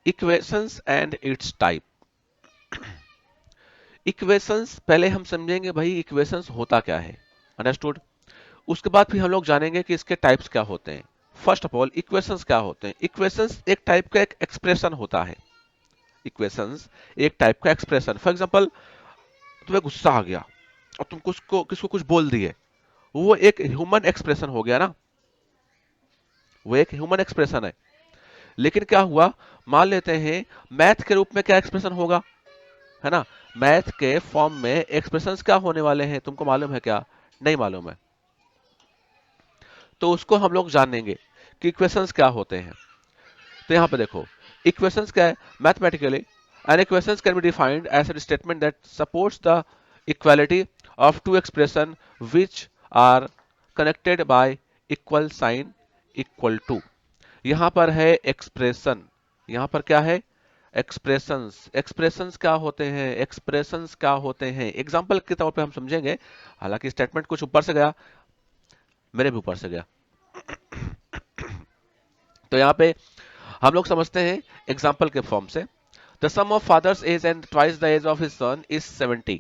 Equations and it's type. Equations पहले हम समझेंगे भाई इक्वेशंस होता क्या है, अंडरस्टूड। उसके बाद फिर हम लोग जानेंगे कि इसके टाइप्स क्या होते हैं। फर्स्ट ऑफ ऑल इक्वेशंस क्या होते हैं। इक्वेशंस एक टाइप का एक एक्सप्रेशन होता है। इक्वेशंस एक टाइप का एक्सप्रेशन। फॉर एग्जांपल तुम्हें गुस्सा आ गया और तुम किसको किसको कुछ बोल दिए, वो एक ह्यूमन एक्सप्रेशन हो गया ना, वो एक ह्यूमन एक्सप्रेशन है। लेकिन क्या हुआ, मान लेते हैं मैथ के रूप में क्या एक्सप्रेशन होगा, है ना। मैथ के फॉर्म में एक्सप्रेशंस क्या होने वाले हैं तुमको मालूम है क्या? नहीं मालूम है। तो उसको हम लोग जानेंगे कि इक्वेशंस क्या होते हैं। तो यहां पे देखो, इक्वेशंस क्या है? Mathematically an equations can be defined as a statement that supports the equality of two expression which are connected by equal sign equal to. यहां पर है एक्सप्रेशन, यहां पर क्या है? एक्सप्रेशंस। एक्सप्रेशंस क्या होते हैं? एक्सप्रेशंस क्या होते हैं एग्जांपल के तौर पे हम समझेंगे। हालांकि स्टेटमेंट कुछ ऊपर से गया, मेरे भी ऊपर से गया। तो यहाँ पे हम लोग समझते हैं एग्जाम्पल के फॉर्म से। The sum of father's age and twice the age of his son is 70।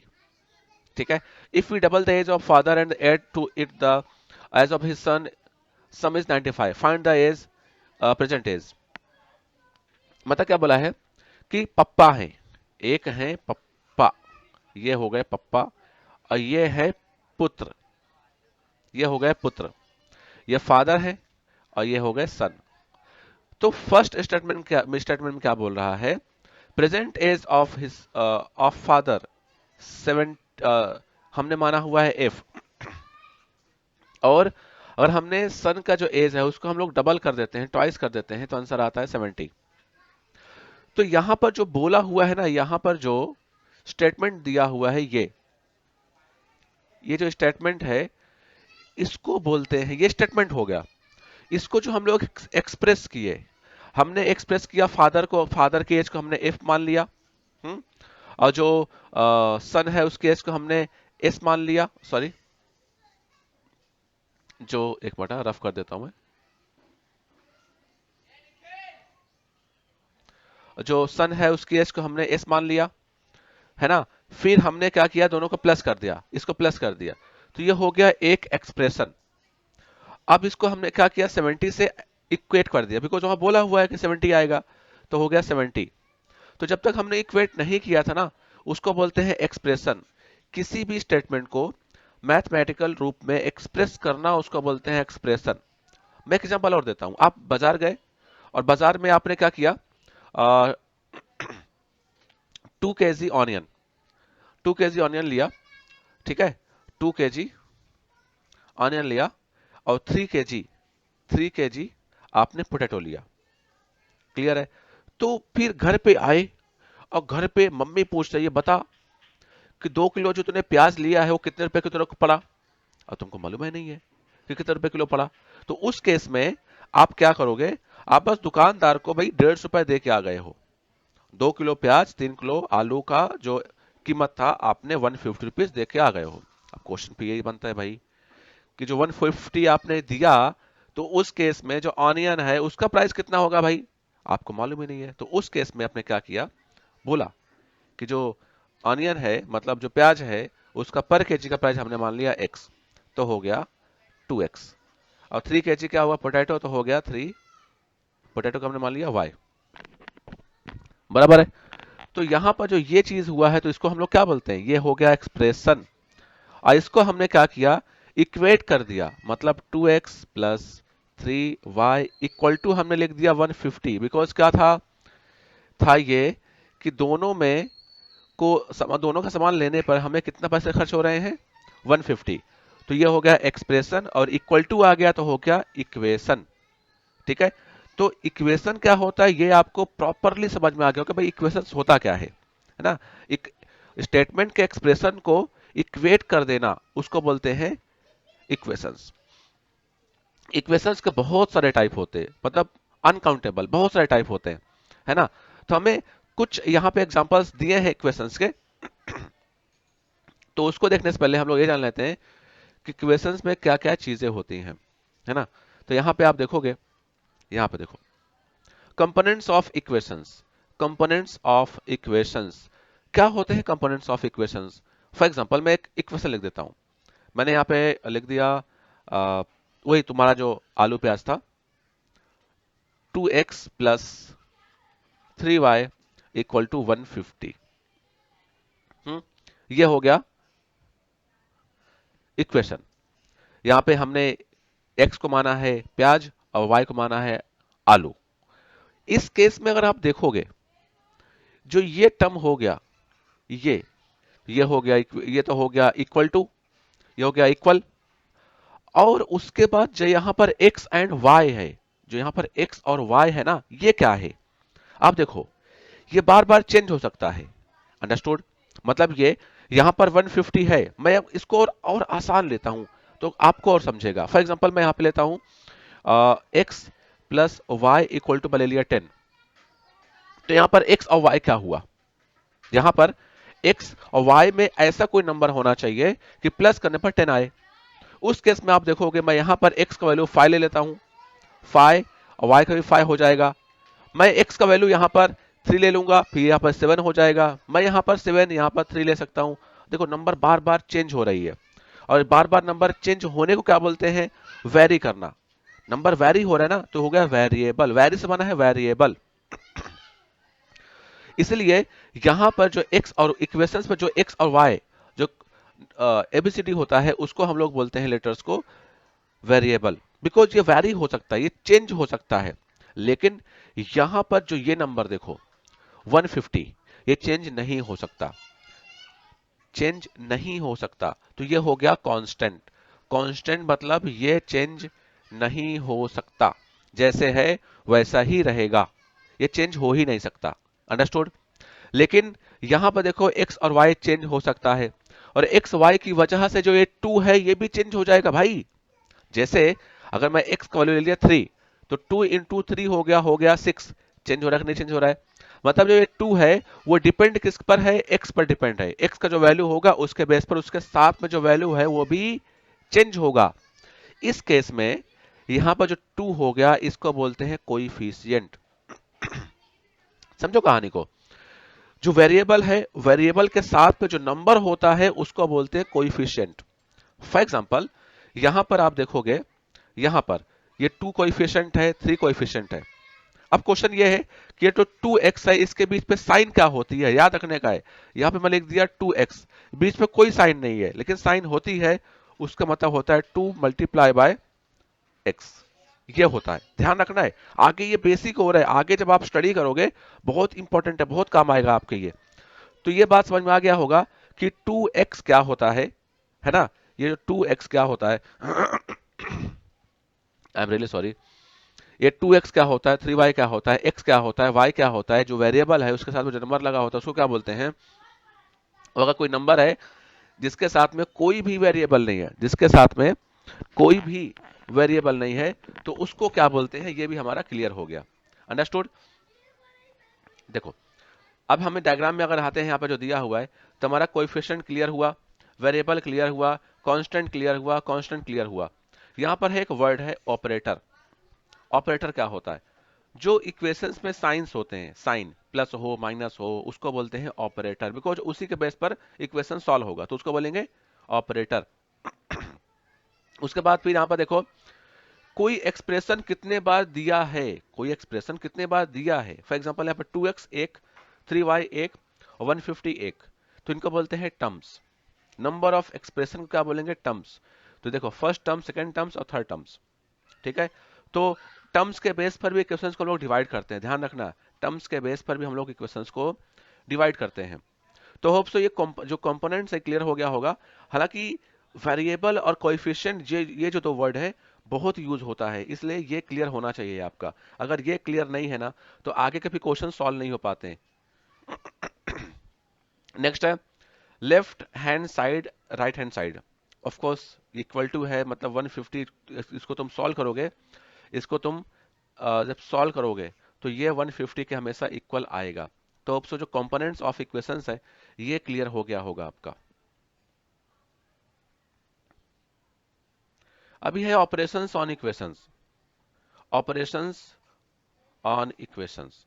ठीक है। If we double the age of father and add to it the age of his son, sum is 95, find the age present age. मतलब क्या बोला है कि पप्पा है, एक है पप्पा, ये हो गए पप्पा, और ये है पुत्र, ये हो गए पुत्र, ये फादर है और ये हो गए सन। तो फर्स्ट स्टेटमेंट में क्या बोल रहा है? Present age of his of father 7, हमने माना हुआ है एफ, और अगर हमने सन का जो एज है उसको हम लोग डबल कर देते हैं, ट्वाइस कर देते हैं, तो आंसर आता है 70। तो यहां पर जो बोला हुआ है ना, यहां पर जो स्टेटमेंट दिया हुआ है, ये जो स्टेटमेंट है इसको बोलते हैं, ये स्टेटमेंट हो गया। इसको जो हम लोग एक्सप्रेस किए, हमने एक्सप्रेस किया फादर को, फादर के एज को हमने एफ मान लिया, हम्म, और जो सन है उसके एज को हमने एस मान लिया। सॉरी, जो एक मिनट रफ कर देता हूं मैं, जो सन है उसकी एज को हमने एस मान लिया, है ना। फिर हमने क्या किया, दोनों को प्लस कर दिया, इसको प्लस कर दिया, तो ये हो गया एक एक्सप्रेशन। अब इसको हमने क्या किया, 70 से इक्वेट कर दिया, बिकॉज वहां बोला हुआ है कि 70 आएगा, तो हो गया 70। तो जब तक हमने इक्वेट नहीं किया था ना, उसको बोलते हैं एक्सप्रेशन। किसी भी स्टेटमेंट को मैथमेटिकल रूप में एक्सप्रेस करना उसको बोलते हैं एक्सप्रेशन। मैं एक एग्जांपल और देता हूं। आप बाजार गए और बाजार में आपने क्या किया, 2 kg ऑनियन, 2 kg ऑनियन लिया, ठीक है, 2 kg ऑनियन लिया, और 3 kg आपने पोटैटो लिया। क्लियर है? तो फिर घर पे आए और घर पे मम्मी पूछ रही है, बता कि 2 किलो जो तूने प्याज लिया है वो कितने रुपए किलो पड़ा, और तुमको मालूम है नहीं है कि कितने रुपए किलो पड़ा। तो उस केस में आप क्या करोगे, आप बस दुकानदार को भाई 150 दे के आ गए हो। 2 किलो प्याज, 3 किलो आलू का जो कीमत था आपने 150 रुपीज दे के आ गए हो। अब क्वेश्चन पे यही बनता है भाई कि जो 150 आपने दिया, तो उस केस में जो ऑनियन है उसका प्राइस कितना होगा भाई, आपको मालूम ही नहीं है। तो उस केस में आपने क्या किया, बोला कि जो ऑनियन है मतलब जो प्याज है उसका पर केजी का प्राइस हमने मान लिया एक्स, तो हो गया 2x। और 3 kg क्या हुआ पोटैटो, तो हो गया 3, पोटैटो का हमने मान लिया y। बराबर है? तो यहां पर जो ये चीज हुआ है, तो इसको हम लोग क्या बोलते हैं, ये हो गया एक्सप्रेशन। और इसको हमने क्या किया, इक्वेट कर दिया, मतलब 2x plus 3y equal to हमने लिख दिया 150। बिकॉज क्या था ये कि दोनों में दोनों का सामान लेने पर हमें कितना पैसे खर्च हो रहे हैं, 150। तो ये हो गया एक्सप्रेशन, और इक्वल टू आ गया तो हो गया इक्वेशन। ठीक है। तो इक्वेशन क्या होता है ये आपको प्रॉपरली समझ में आ गया कि भाई इक्वेशन होता क्या है ना। एक स्टेटमेंट के एक्सप्रेशन को इक्वेट कर देना उसको बोलते हैं इक्वेशंस। इक्वेशंस के बहुत सारे टाइप होते हैं, मतलब अनकाउंटेबल बहुत सारे टाइप होते हैं, है ना। तो हमें कुछ यहाँ पे एग्जांपल्स दिए हैं इक्वेशंस के, तो उसको देखने से पहले हम लोग ये जान लेते हैं कि इक्वेशंस में क्या क्या चीजें होती हैं, है ना। तो यहाँ पे आप देखोगे, यहाँ पे देखो, components of equations. Components of equations. क्या होते हैं components of equations? For example मैं एक इक्वेशन लिख देता हूं। मैंने यहाँ पे लिख दिया वही तुम्हारा जो आलू प्याज था, 2x plus 3y equal to 150। ये हो गया इक्वेशन। यहां पे हमने x को माना है प्याज और y को माना है आलू। इस केस में अगर आप देखोगे, जो ये टर्म हो गया, ये हो गया, ये तो हो गया इक्वल टू, ये हो गया इक्वल, और उसके बाद जो यहां पर x एंड y है, जो यहां पर x और y है ना, ये क्या है? आप देखो, ये बार बार चेंज हो सकता है। अंडरस्टूड? मतलब ये यहां पर 150 है, मैं अब इसको और आसान लेता हूं तो आपको और समझेगा। फॉर एग्जांपल मैं यहां पे लेता हूं x plus y equal to, मैं ले लिया 10। तो यहां पर x और y क्या हुआ? यहां पर x और y में ऐसा कोई नंबर होना चाहिए कि प्लस करने पर 10 आए। उस केस में आप देखोगे, मैं यहां पर x का वैल्यू 5 ले लेता हूं, 5, और y का भी 5 हो जाएगा। मैं x का वैल्यू यहां पर 3 ले लूंगा, फिर यहां पर 7 हो जाएगा। मैं यहां पर 7, यहां पर 3 ले सकता हूं। देखो, नंबर बार बार चेंज हो रही है, और बार बार नंबर चेंज होने को क्या बोलते हैं? वेरी करना। नंबर वेरी हो रहा है ना, तो हो गया वेरिएबल। वेरी से बना है वेरिएबल। इसलिए यहां पर जो x और इक्वेशंस में जो x और y जो एबीसीडी होता है, उसको हम लोग बोलते हैं लेटर्स को वेरिएबल। बिकॉज ये वैरी हो सकता है, ये चेंज हो सकता है। लेकिन यहां पर जो ये नंबर देखो 150, ये चेंज नहीं हो सकता, चेंज नहीं हो सकता। तो ये हो गया कांस्टेंट। कांस्टेंट मतलब ये चेंज नहीं हो सकता, जैसे है वैसा ही रहेगा, ये चेंज हो ही नहीं सकता। अंडरस्टूड? लेकिन यहां पर देखो x और y चेंज हो सकता है, और x y की वजह से जो ये 2 है, ये भी चेंज हो जाएगा भाई। जैसे अगर मैं x का वैल्यू ले लिया 3, तो 2 इंटू 3 हो गया 6। चेंज हो रहा है कि नहीं चेंज हो रहा है? मतलब जो ये 2 है, वो डिपेंड किस पर है? x पर डिपेंड है। x का जो वैल्यू होगा, उसके बेस पर उसके साथ में जो वैल्यू है वो भी चेंज होगा। इस केस में यहां पर जो 2 हो गया, इसको बोलते हैं कोइफिशिएंट। समझो कहानी को? जो वेरिएबल है, वेरिएबल के साथ में जो नंबर होता है, उसको बोलते हैं कोइफिशिएंट। फॉर एग्जांपल, यहां पर आप देखोगे, यहां पर ये 2 कोएफिशिएंट है, 3 कोएफिशिएंट है। अब क्वेश्चन ये है कि ये तो 2x है, इसके बीच पे साइन क्या होती है, याद रखने का है। यहां पे मैं लिख दिया 2x, बीच में कोई साइन नहीं है, लेकिन साइन होती है, उसका मतलब होता है 2 मल्टीप्लाई बाय x। ये होता है, ध्यान रखना है। आगे ये बेसिक हो रहा है, आगे जब आप स्टडी करोगे बहुत इंपॉर्टेंट है, बहुत काम आएगा आपके ये। तो ये बात समझ में आ गया होगा कि 2x क्या होता है ना? ये जो 2x क्या होता है, आई एम रियली सॉरी, ये 2x क्या होता है, 3y क्या होता है, x क्या होता है, y क्या होता है, जो वेरिएबल है उसके साथ में जो नंबर लगा होता है उसको क्या बोलते हैं? और अगर कोई नंबर है जिसके साथ में कोई भी वेरिएबल नहीं है, जिसके साथ में कोई भी वेरिएबल नहीं है, तो उसको क्या बोलते हैं? ये भी हमारा क्लियर हो गया। अंडरस्टूड? देखो, अब हमें डायग्राम में अगर आते हैं, यहाँ पर जो दिया हुआ है, तो हमारा कोएफिशिएंट क्लियर हुआ, वेरिएबल क्लियर हुआ, कांस्टेंट क्लियर हुआ, कांस्टेंट क्लियर हुआ। यहाँ पर है एक वर्ड है ऑपरेटर। ऑपरेटर क्या होता है? जो इक्वेशंस में साइंस होते हैं, साइन प्लस हो माइनस हो, उसको बोलते हैं ऑपरेटर। बिकॉज उसी के बेस पर इक्वेशन सॉल्व होगा, तो उसको बोलेंगे ऑपरेटर। उसके बाद फिर यहां पर देखो, कोई एक्सप्रेशन कितने बार दिया है, कोई एक्सप्रेशन कितने बार दिया है। फॉर एग्जांपल यहाँ पर 2x एक, 3y एक, और 150 एक, तो इनको बोलते हैं टर्म्स। नंबर ऑफ एक्सप्रेशन को क्या बोलेंगे? टर्म्स। तो देखो, फर्स्ट टर्म, सेकेंड टर्म्स और थर्ड टर्म्स। ठीक है? तो टर्म्स के बेस पर भी इक्वेशंस को लोग डिवाइड करते हैं, ध्यान रखना। टर्म्स के बेस पर भी हम लोग इक्वेशंस को डिवाइड करते हैं। तो होप सो ये जो कंपोनेंट्स है क्लियर हो गया होगा। हालांकि वेरिएबल और कोएफिशिएंट, ये जो दो वर्ड है, बहुत यूज होता है, इसलिए ये क्लियर होना चाहिए आपका। अगर ये क्लियर नहीं है ना, तो आगे के भी क्वेश्चन सॉल्व नहीं हो पाते हैं। नेक्स्ट है left hand side, right hand side. Of course equal to है, मतलब 150, इसको तुम सॉल्व करोगे, इसको तुम जब सॉल्व करोगे, तो ये 150 के हमेशा इक्वल आएगा। तो अब जो कंपोनेंट्स ऑफ इक्वेशंस है, ये क्लियर हो गया होगा आपका। अभी है operations on equations. Operations on equations,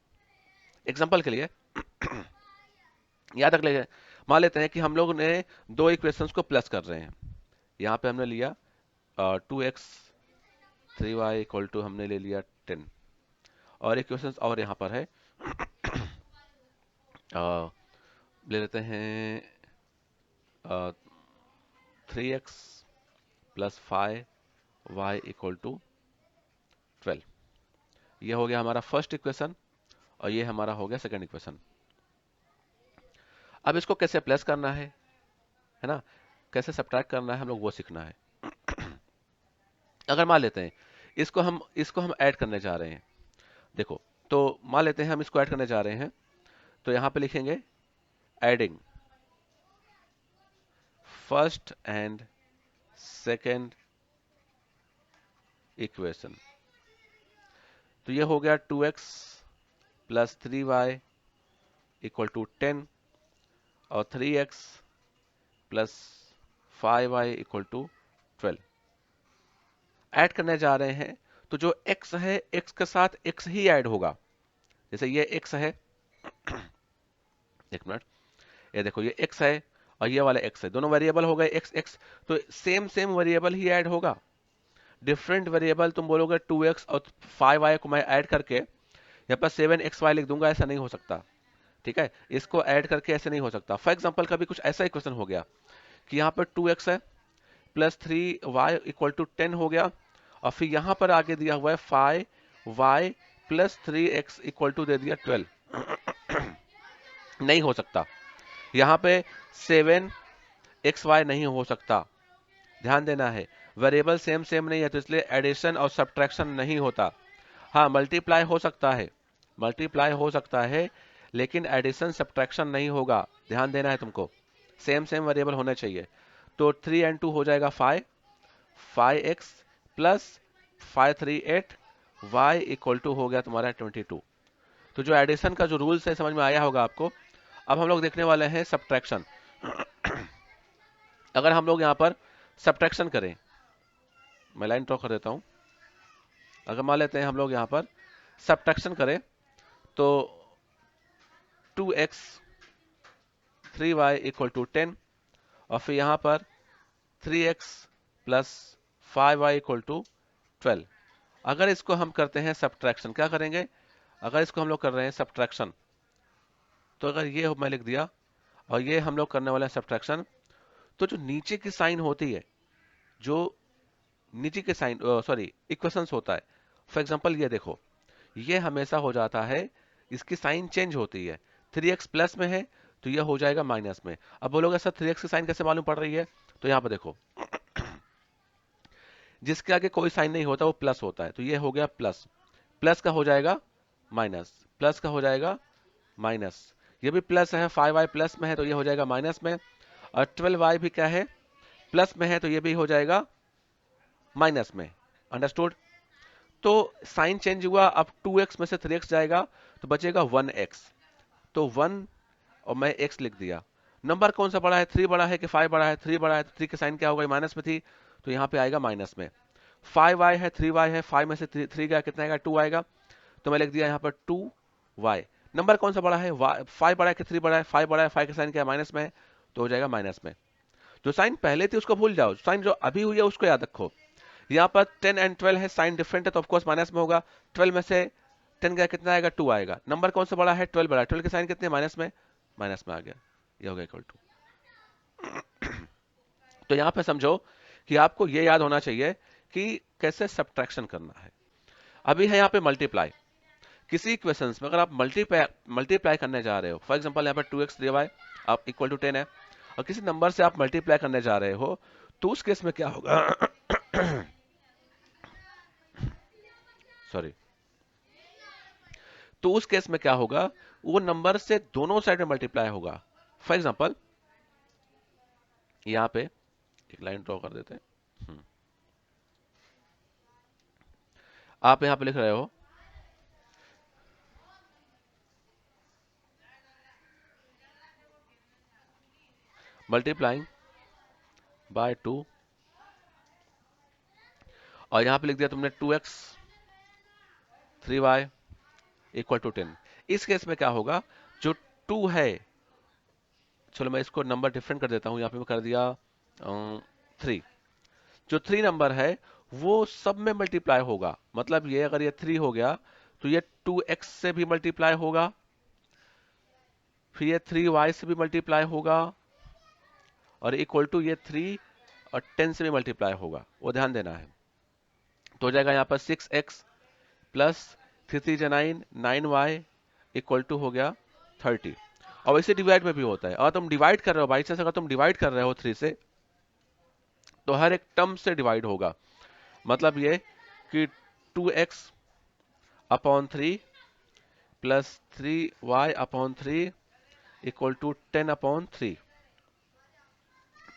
example के लिए याद रख ले, मान लेते हैं कि हम लोग ने दो इक्वेशंस को प्लस कर रहे हैं। यहाँ पे हमने लिया 2x 3y इक्वल टू हमने ले लिया 10, और इक्वेशंस और यहाँ पर है ले लेते हैं 3x plus 5y equal to 12। ये हो गया हमारा फर्स्ट इक्वेशन और ये हमारा हो गया सेकंड इक्वेशन। अब इसको कैसे प्लस करना है ना, कैसे सब्ट्रैक्ट करना है हम लोग वो सीखना है। अगर मान लेते हैं इसको हम ऐड करने जा रहे हैं, देखो, तो मान लेते हैं हम इसको ऐड करने जा रहे हैं, तो यहां पे लिखेंगे adding first and second equation. तो ये हो गया 2x plus 3y equal to 10 और 3x plus 5y equal to 12। Add करने जा रहे हैं तो जो x है x के साथ x ही ऐड होगा। जैसे ये x है एक मिनट, ये देखो ये x है और ये वाला x है, दोनों वेरिएबल हो गए x x, तो सेम सेम वेरिएबल ही ऐड होगा। डिफरेंट वेरिएबल तुम बोलोगे 2x और 5y को मैं ऐड करके यहाँ पर 7xy लिख दूंगा, ऐसा नहीं हो सकता। ठीक है, इसको ऐड करके ऐसे नहीं हो सकता। फॉर एग्जांपल कभी कुछ ऐसा इक्वेशन हो गया कि यहाँ पर 2x है प्लस 3y इक्वल टू 10 हो गया, और फिर यहाँ पर आगे दिया हुआ है 5y plus 3x equal to दे दिया 12। नहीं हो सकता, यहाँ पे 7xy नहीं हो सकता। ध्यान देना है, वेरिएबल सेम सेम नहीं है, तो इसलिए एडिशन और सब्ट्रैक्शन नहीं होता। हाँ, मल्टीप्लाई हो सकता है, मल्टीप्लाई हो सकता है, लेकिन एडिशन सब्ट्रैक्शन नहीं होगा। ध्यान देना है तुमको, सेम सेम वेरिएबल होने चाहिए। तो 3 and 2 हो जाएगा 5x plus 5 3 8 y equal to हो गया तुम्हारा 22। तो जो एडिशन का जो रूल्स है समझ में आया होगा आपको। अब हम लोग देखने वाले हैं सब्ट्रैक्शन। अगर हम लोग यहाँ पर सब्ट्रैक्शन करें, मैं लाइन ड्रॉ कर देता हूं। अगर मान लेते हैं हम लोग यहाँ पर सब्ट्रैक्शन करें तो 2x 3y इक्वल टू 10 और फिर यहाँ पर 3x plus 5y equal to 12। अगर इसको हम करते हैं सब्ट्रैक्शन, क्या करेंगे, अगर इसको हम लोग कर रहे हैं सब्ट्रैक्शन, तो अगर ये मैं लिख दिया और ये हम लोग करने वाले हैं सब्ट्रैक्शन, तो जो नीचे की साइन होती है, जो नीचे के साइन सॉरी इक्वेशंस होता है, फॉर एग्जांपल ये देखो, ये हमेशा हो जाता है, इसकी साइन चेंज होती है। 3x प्लस में है तो ये हो जाएगा माइनस में। अब बोलोगे सर 3x की साइन कैसे मालूम पड़ रही है, तो यहाँ पर देखो जिसके आगे कोई साइन नहीं होता वो प्लस होता है, तो ये हो गया प्लस, प्लस का हो जाएगा माइनस, प्लस का हो जाएगा माइनस। ये भी प्लस है, 5y प्लस में है तो ये हो जाएगा माइनस में, और 12y भी क्या है, प्लस में है तो ये भी हो जाएगा माइनस में। अंडरस्टूड। तो साइन चेंज हुआ, अब 2x में से 3x जाएगा तो बचेगा 1x, तो 1 और मैं x लिख दिया। नंबर कौन सा बड़ा है, 3 बड़ा है कि 5 बड़ा है, 3 बड़ा है, तो 3 की साइन क्या होगा, माइनस में थी तो यहाँ पे आएगा माइनस में। 5y है 3y है, 5 में से 3 गया कितना आएगा, 2 आएगा, तो मैं लिख दिया यहाँ पर 2y। नंबर कौन सा बड़ा है, 5 बड़ा है कि 3 बड़ा है, 5 बड़ा है, 5 की साइन क्या माइनस में है, तो हो जाएगा माइनस में। जो साइन पहले थी उसको भूल जाओ, साइन जो अभी हुई है उसको याद रखो। यहाँ पर 10 and 12 है, साइन डिफरेंट है तो ऑफकोर्स माइनस में होगा। 12 में से 10 गया कितना आएगा, 2 आएगा। नंबर कौन सा बड़ा है, 12 बड़ा है, 12 की साइन कितने माइनस में, माइनस में आ गया, ये हो गया इक्वल टू। तो यहाँ पे समझो कि आपको ये याद होना चाहिए कि कैसे सब्ट्रैक्शन करना है। अभी है यहाँ पे मल्टीप्लाई, किसी इक्वेशंस में अगर आप मल्टीप्लाई करने जा रहे हो, फॉर एग्जांपल यहाँ पर 2x 3y आप इक्वल टू 10 है, और किसी नंबर से आप मल्टीप्लाई करने जा रहे हो, तो उस केस में क्या होगा सॉरी, तो उस केस में क्या होगा, वो नंबर से दोनों साइड में मल्टीप्लाई होगा। फॉर एग्जांपल यहाँ पे एक लाइन ड्रॉ कर देते हैं। आप यहाँ पे लिख रहे हो मल्टीप्लाइंग बाय 2, और यहाँ पे लिख दिया तुमने 2x 3y इक्वल टू 10। इस केस में क्या होगा, जो 2 है, चलो मैं इसको नंबर डिफरेंट कर देता हूं, यहाँ पे मैं कर दिया 3। जो 3 नंबर है वो सब में मल्टीप्लाई होगा, मतलब ये अगर ये 3 हो गया तो ये 2x से भी मल्टीप्लाई होगा, फिर ये 3y से भी मल्टीप्लाई होगा, और इक्वल टू ये 3 और 10 से भी मल्टीप्लाई होगा, वो ध्यान देना है। तो हो जाएगा यहाँ पर 6x plus 3 3 9, 9y equal to हो गया 30। और वैसे डिवाइड में भी होता है, और तुम डिवाइड कर रहे हो बाई चांस, अगर तुम डिवाइड कर रहे हो 3 से, तो हर एक टर्म से डिवाइड होगा, मतलब ये कि 2x upon 3 plus 3y upon 3 equal to 10 upon 3,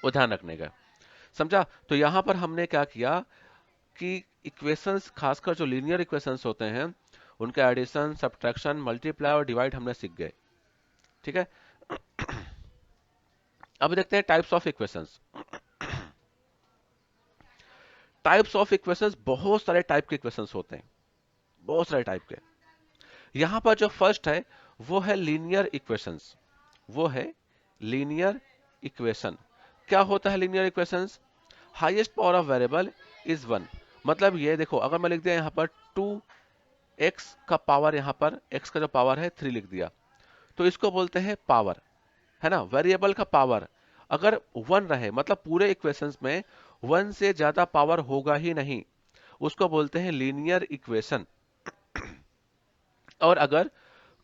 वो ध्यान रखने का, समझा। तो यहां पर हमने क्या किया कि इक्वेशंस, खासकर जो लीनियर इक्वेशंस होते हैं, उनके एडिशन, सब्ट्रैक्शन, मल्टीप्लाई और डिवाइड हमने सीख गए, ठीक है। अब देखते हैं types of equations. Types of equations, बहुत सारे टाइप के इक्वेशंस होते हैं, बहुत सारे टाइप के। यहां पर जो फर्स्ट है वो है लीनियर इक्वेशंस, वो है लीनियर इक्वेशन। क्या होता है linear equations? Highest power of variable is 1, मतलब ये देखो, अगर मैं लिख दिया यहाँ पर 2x का पावर, यहाँ पर x का जो पावर है 3 लिख दिया, तो इसको बोलते हैं पावर, है ना, वेरिएबल का पावर। अगर 1 रहे, मतलब पूरे इक्वेशंस में 1 से ज्यादा पावर होगा ही नहीं, उसको बोलते हैं लीनियर इक्वेशन। और अगर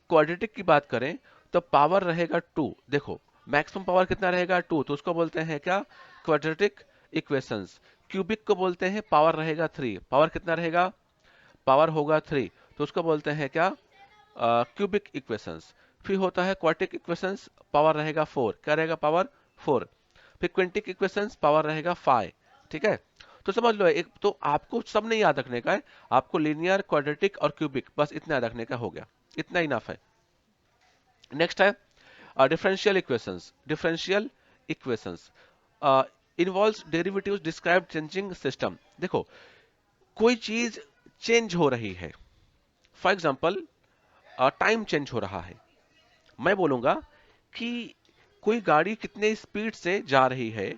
क्वाड्रेटिक की बात करें तो पावर रहेगा 2, देखो मैक्सिमम पावर कितना रहेगा 2, तो उसको बोलते हैं क्या, क्वाड्रेटिक इक्वेशंस। क्यूबिक को बोलते हैं पावर रहेगा 3, पावर कितना रहेगा, पावर होगा 3, तो उसको बोलते हैं क्या, क्यूबिक इक्वेशंस। फिर होता है क्वाड्रेटिक इक्वेशंस, पावर रहेगा 4, क्या रहेगा, पावर 4। फिर क्विंटिक इक्वेशंस, पावर रहेगा 5, ठीक है। तो समझ लो, एक तो आपको सब नहीं याद रखने का है, आपको लीनियर, क्वाड्रेटिक और क्यूबिक, बस इतना याद रखने का हो गया, इतना इनफ है। नेक्स्ट है differential equations. Differential equations involves derivatives describe changing system. देखो, कोई चीज चेंज हो रही है, फॉर एग्जांपल टाइम चेंज हो रहा है। मैं बोलूंगा कि कोई गाड़ी कितने स्पीड से जा रही है,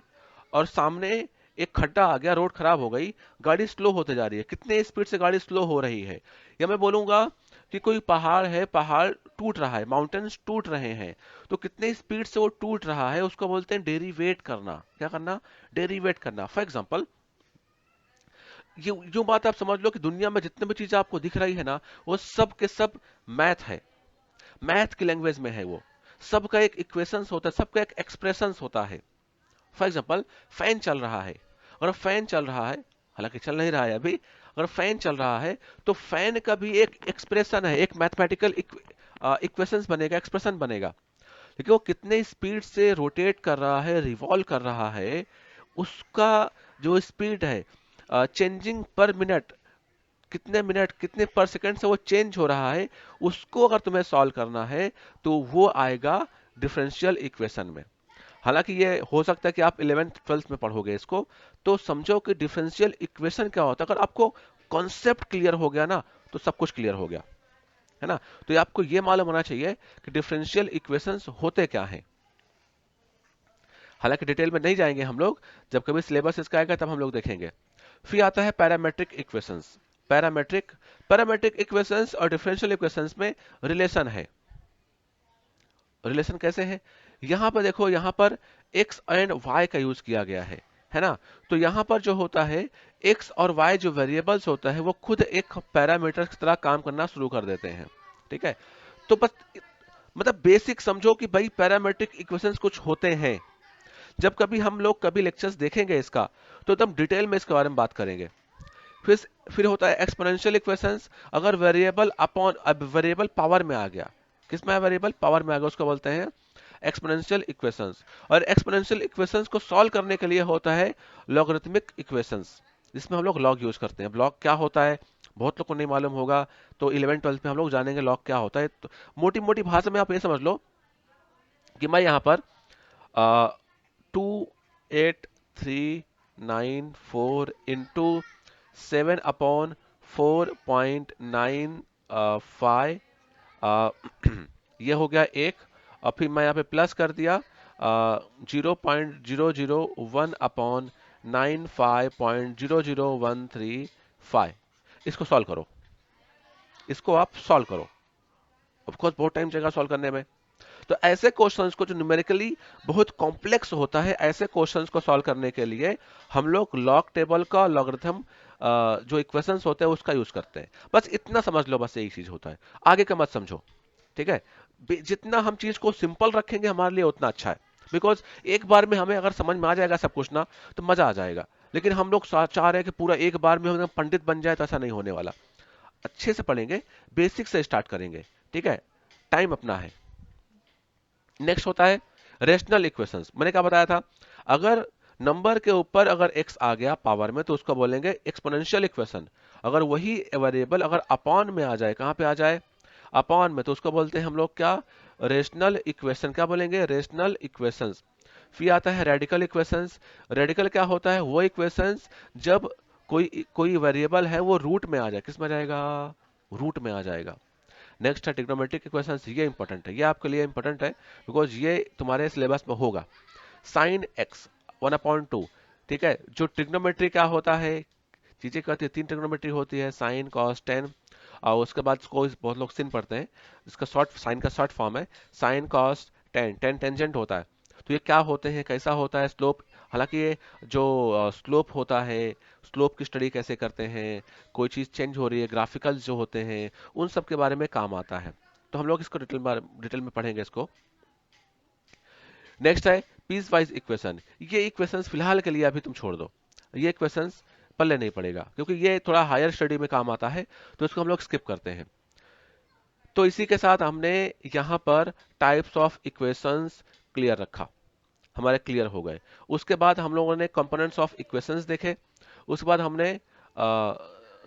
और सामने एक खड्डा आ गया, रोड खराब हो गई, गाड़ी स्लो होते जा रही है, कितने स्पीड से गाड़ी स्लो हो रही है। या मैं बोलूंगा कि कोई पहाड़ है, पहाड़ टूट रहा है, माउंटेन्स टूट रहे हैं, तो कितने स्पीड से वो टूट रहा है, उसको बोलते हैं डेरिवेट करना। क्या करना, डेरिवेट करना। फॉर एग्जाम्पल, ये जो बात आप समझ लो कि दुनिया में जितने भी चीजें आपको दिख रही है ना, वो सब के सब मैथ है, मैथ की लैंग्वेज में है वो। सबका एक इक्वेशंस होता है, सबका एक एक्सप्रेशंस होता है। फॉर एग्जाम्पल, फैन चल रहा है, और फैन चल रहा है, हालांकि चल नहीं रहा है अभी, अगर फैन चल रहा है तो फैन का भी एक एक्सप्रेशन है, एक मैथमेटिकल इक्वेशंस बनेगा, एक्सप्रेशन बनेगा। लेकिन वो कितने स्पीड से रोटेट कर रहा है, रिवॉल्व कर रहा है, उसका जो स्पीड है, चेंजिंग पर मिनट, कितने मिनट, कितने पर सेकंड से वो चेंज हो रहा है, उसको अगर तुम्हें सॉल्व करना है तो वो आएगा डिफरेंशियल इक्वेशन में। हालांकि ये हो सकता है कि आप 11th 12th में पढ़ोगे इसको, तो समझो कि डिफरेंशियल इक्वेशन क्या होता है। अगर आपको कॉन्सेप्ट क्लियर हो गया ना, तो सब कुछ क्लियर हो गया, है ना। तो ये आपको ये मालूम होना चाहिए कि डिफरेंशियल इक्वेशंस होते क्या हैं। हालांकि डिटेल में नहीं जाएंगे हम लोग, जब कभी सिलेबस इसका आएगा तब हम लोग देखेंगे। फिर आता है parametric equations. Parametric parametric equations और डिफरेंशियल इक्वेशंस में रिलेशन है। रिलेशन कैसे है, यहां पर देखो, यहां पर x एंड y का यूज किया गया है ना। तो यहां पर जो होता है, x और y जो वेरिएबल्स होता है, वो खुद एक पैरामीटर की तरह काम करना शुरू कर देते हैं, ठीक है। तो बस मतलब बेसिक समझो कि भाई पैरामेट्रिक इक्वेशंस कुछ होते हैं। जब कभी हम लोग कभी लेक्चर्स देखेंगे इसका, तो एकदम डिटेल में इसके बारे में बात करेंगे। फिर फिर होता है एक्सपोनेंशियल इक्वेशंस। अगर वेरिएबल अपॉन, अब वेरिएबल पावर में आ गया, किस में है, वेरिएबल पावर में आ गया, उसको बोलते हैं एक्सपोनेंशियल इक्वेशंस। और एक्सपोनेंशियल इक्वेशंस को सॉल्व करने के लिए होता है लॉगरिथमिक इक्वेशंस, जिसमें हम लोग लॉग यूज करते हैं। लॉग क्या होता है, बहुत लोग को नहीं मालूम होगा, तो 11 12 में हम लोग जानेंगे लॉग क्या होता है। तो मोटी मोटी भाषा में आप ये समझ लो कि मैं यहाँ पर 2894 इंटू 7 अपॉन 4.95 आ, ये हो गया एक, और फिर मैं यहाँ पे प्लस कर दिया 0.001 अपॉन 95.00135। इसको सॉल्व करो, इसको आप सॉल्व करो। ऑफ कोर्स बहुत टाइम चाहिएगा सॉल्व करने में। तो ऐसे क्वेश्चंस को जो न्यूमेरिकली बहुत कॉम्प्लेक्स होता है, ऐसे क्वेश्चंस को सॉल्व करने के लिए हम लोग लॉग टेबल का लॉगरिथम जो इक्वेशंस होते हैं उसका यूज करते हैं। बस इतना समझ लो, बस यही चीज होता है, आगे का मत समझो। ठीक है, जितना हम चीज को सिंपल रखेंगे हमारे लिए उतना अच्छा है। बिकॉज एक बार में हमें अगर समझ में आ जाएगा सब कुछ ना, तो मजा आ जाएगा। लेकिन हम लोग चाह रहे हैं कि पूरा एक बार में हम पंडित बन जाए, तो ऐसा नहीं होने वाला। अच्छे से पढ़ेंगे, बेसिक से स्टार्ट करेंगे। ठीक है, टाइम अपना है। नेक्स्ट होता है रेशनल इक्वेशंस। मैंने क्या बताया था, अगर नंबर के ऊपर अगर x आ गया पावर में, तो उसको बोलेंगे एक्सपोनेंशियल इक्वेशन। अगर वही वेरिएबल अगर अपॉन में आ जाए, कहां पे आ जाए, अपॉन में, तो उसको बोलते हैं हम लोग क्या, रेशनल इक्वेशन। क्या बोलेंगे, रेशनल इक्वेशंस। फिर आता है रेडिकल इक्वेशंस। रेडिकल क्या होता है, वो इक्वेशंस जब कोई कोई वेरिएबल है वो रूट में आ जाए। किस में जाएगा, रूट में आ जाएगा। नेक्स्ट है ट्रिग्नोमेट्रिक इक्वेशंस। ये इंपॉर्टेंट है, ये आपके लिए इंपॉर्टेंट है, बिकॉज ये तुम्हारे सिलेबस में होगा। Sine x 1/2। ठीक है, जो ट्रिग्नोमेट्री क्या होता है, चीजें कहती है, तीन ट्रिग्नोमेट्री होती है, साइन कॉस टेन, और उसके बाद इसको बहुत लोग सिन पढ़ते हैं, इसका शॉर्ट, साइन का शॉर्ट फॉर्म है sine cos tan. Ten tangent होता है। तो ये क्या होते हैं, कैसा होता है स्लोप। हालांकि ये जो स्लोप होता है, स्लोप की स्टडी कैसे करते हैं, कोई चीज चेंज हो रही है, ग्राफिकल्स जो होते हैं, उन सब के बारे में काम आता है। तो हम लोग इसको डिटेल में पढ़ेंगे इसको। नेक्स्ट है पीस वाइज इक्वेशन। ये इक्वेशंस फिलहाल के लिए अभी तुम छोड़ दो, ये इक्वेशंस पल्ले नहीं पड़ेगा, क्योंकि ये थोड़ा हायर स्टडी में काम आता है, तो इसको हम लोग स्किप करते हैं। तो इसी के साथ हमने यहाँ पर टाइप्स ऑफ इक्वेशंस क्लियर रखा, हमारे क्लियर हो गए। उसके बाद हम लोगों ने कंपोनेंट्स ऑफ इक्वेशंस देखे। उसके बाद हमने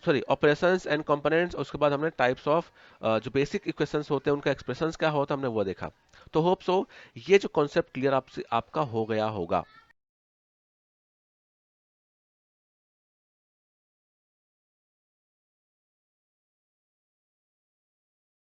सॉरी ऑपरेशंस एंड कंपोनेंट्स। उसके बाद हमने टाइप्स ऑफ जो बेसिक इक्वेशंस होते हैं उनका एक्सप्रेशंस क्या होता है, हमने वो देखा। तो होप सो ये जो कॉन्सेप्ट क्लियर आपसे आपका हो गया होगा।